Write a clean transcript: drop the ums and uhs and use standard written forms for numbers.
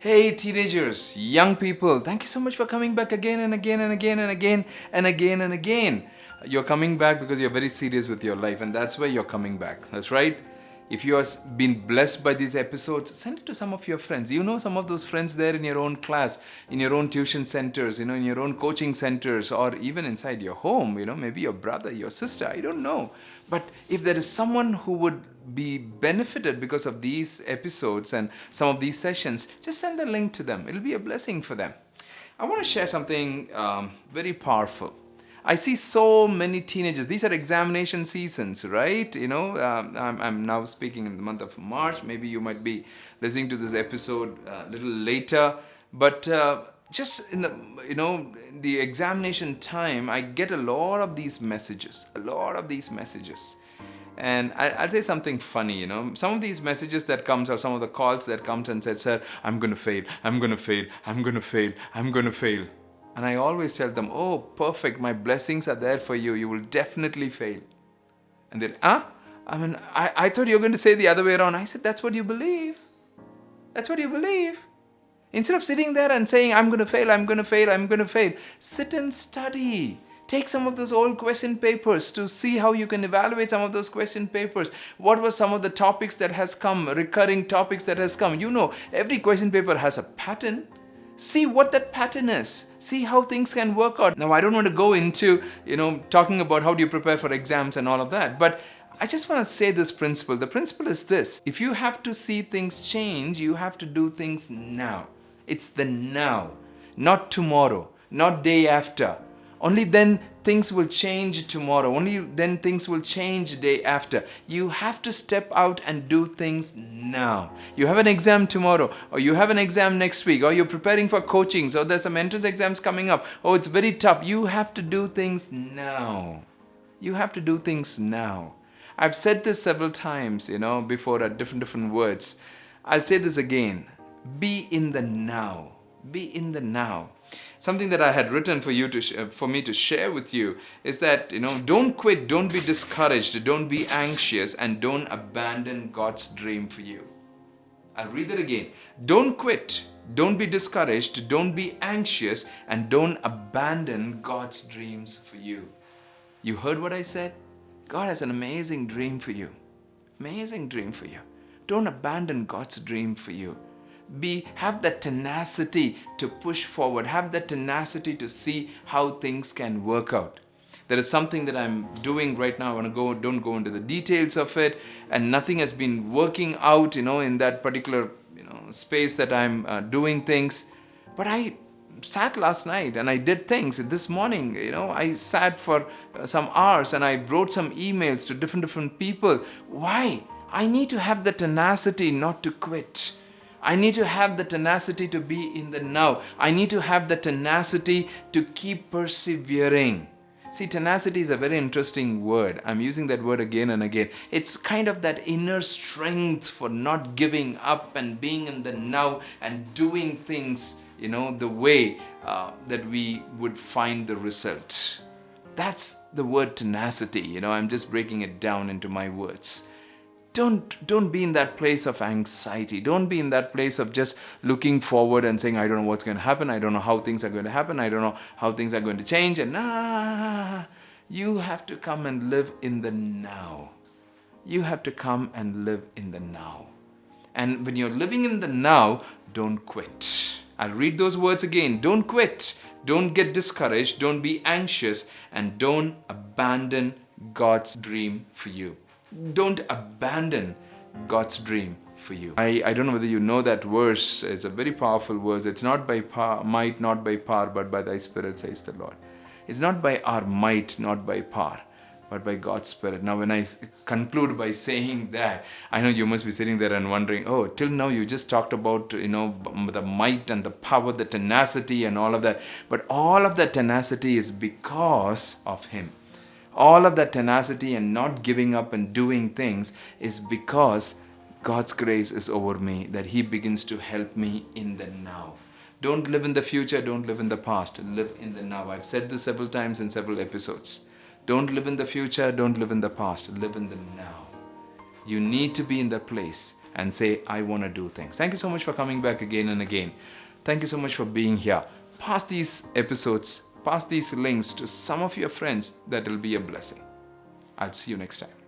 Hey, teenagers, young people, thank you so much for coming back again and again and again and again and again and again. You're coming back because you're very serious with your life, and that's why you're coming back. That's right. If you have been blessed by these episodes, send it to some of your friends. You know some of those friends there in your own class, in your own tuition centers, in your own coaching centers, or even inside your home, maybe your brother, your sister, I don't know. But if there is someone who would be benefited because of these episodes and some of these sessions, just send the link to them. It'll be a blessing for them. I want to share something very powerful. I see so many teenagers. These are examination seasons, right? I'm now speaking in the month of March. Maybe you might be listening to this episode a little later, but just in the examination time, I get a lot of these messages. And I'll say something funny, some of these messages that comes, or some of the calls that comes and said, "Sir, I'm going to fail, I'm going to fail, I'm going to fail, I'm going to fail." And I always tell them, "Oh, perfect, my blessings are there for you, you will definitely fail." And then, I thought you were going to say the other way around. I said, "That's what you believe. That's what you believe." Instead of sitting there and saying, "I'm going to fail, I'm going to fail, I'm going to fail," sit and study. Take some of those old question papers to see how you can evaluate some of those question papers. What were some of the topics that has come, recurring topics that has come? Every question paper has a pattern. See what that pattern is. See how things can work out. Now, I don't want to go into, talking about how do you prepare for exams and all of that, but I just want to say this principle. The principle is this: if you have to see things change, you have to do things now. It's the now, not tomorrow, not day after. Only then things will change tomorrow. Only then things will change day after. You have to step out and do things now. You have an exam tomorrow, or you have an exam next week, or you're preparing for coachings, or there's some entrance exams coming up. Oh, it's very tough. You have to do things now. You have to do things now. I've said this several times, before at different words. I'll say this again. Be in the now. Be in the now. Something that I had written for me to share with you is that, don't quit, don't be discouraged, don't be anxious, and don't abandon God's dream for you. I'll read that again. Don't quit, don't be discouraged, don't be anxious, and don't abandon God's dreams for you. You heard what I said? God has an amazing dream for you. Amazing dream for you. Don't abandon God's dream for you. Have that tenacity to push forward. Have that tenacity to see how things can work out. There is something that I'm doing right now. Don't go into the details of it, and nothing has been working out, in that particular, space that I'm doing things. But I sat last night and I did things. This morning, I sat for some hours and I wrote some emails to different people. Why? I need to have the tenacity not to quit. I need to have the tenacity to be in the now. I need to have the tenacity to keep persevering. See, tenacity is a very interesting word. I'm using that word again and again. It's kind of that inner strength for not giving up and being in the now and doing things, the way that we would find the result. That's the word tenacity. I'm just breaking it down into my words. Don't be in that place of anxiety. Don't be in that place of just looking forward and saying, "I don't know what's going to happen. I don't know how things are going to happen. I don't know how things are going to change." And you have to come and live in the now. You have to come and live in the now. And when you're living in the now, don't quit. I'll read those words again. Don't quit. Don't get discouraged. Don't be anxious. And don't abandon God's dream for you. Don't abandon God's dream for you. I don't know whether you know that verse. It's a very powerful verse. It's not by might, not by power, but by thy Spirit, says the Lord. It's not by our might, not by power, but by God's Spirit. Now, when I conclude by saying that, I know you must be sitting there and wondering, "Oh, till now you just talked about, the might and the power, the tenacity and all of that." But all of that tenacity is because of Him. All of that tenacity and not giving up and doing things is because God's grace is over me, that He begins to help me in the now. Don't live in the future, don't live in the past, live in the now. I've said this several times in several episodes. Don't live in the future, don't live in the past, live in the now. You need to be in that place and say, I want to do things. Thank you so much for coming back again and again. Thank you so much for being here. Pass these episodes, pass these links to some of your friends. That will be a blessing. I'll see you next time.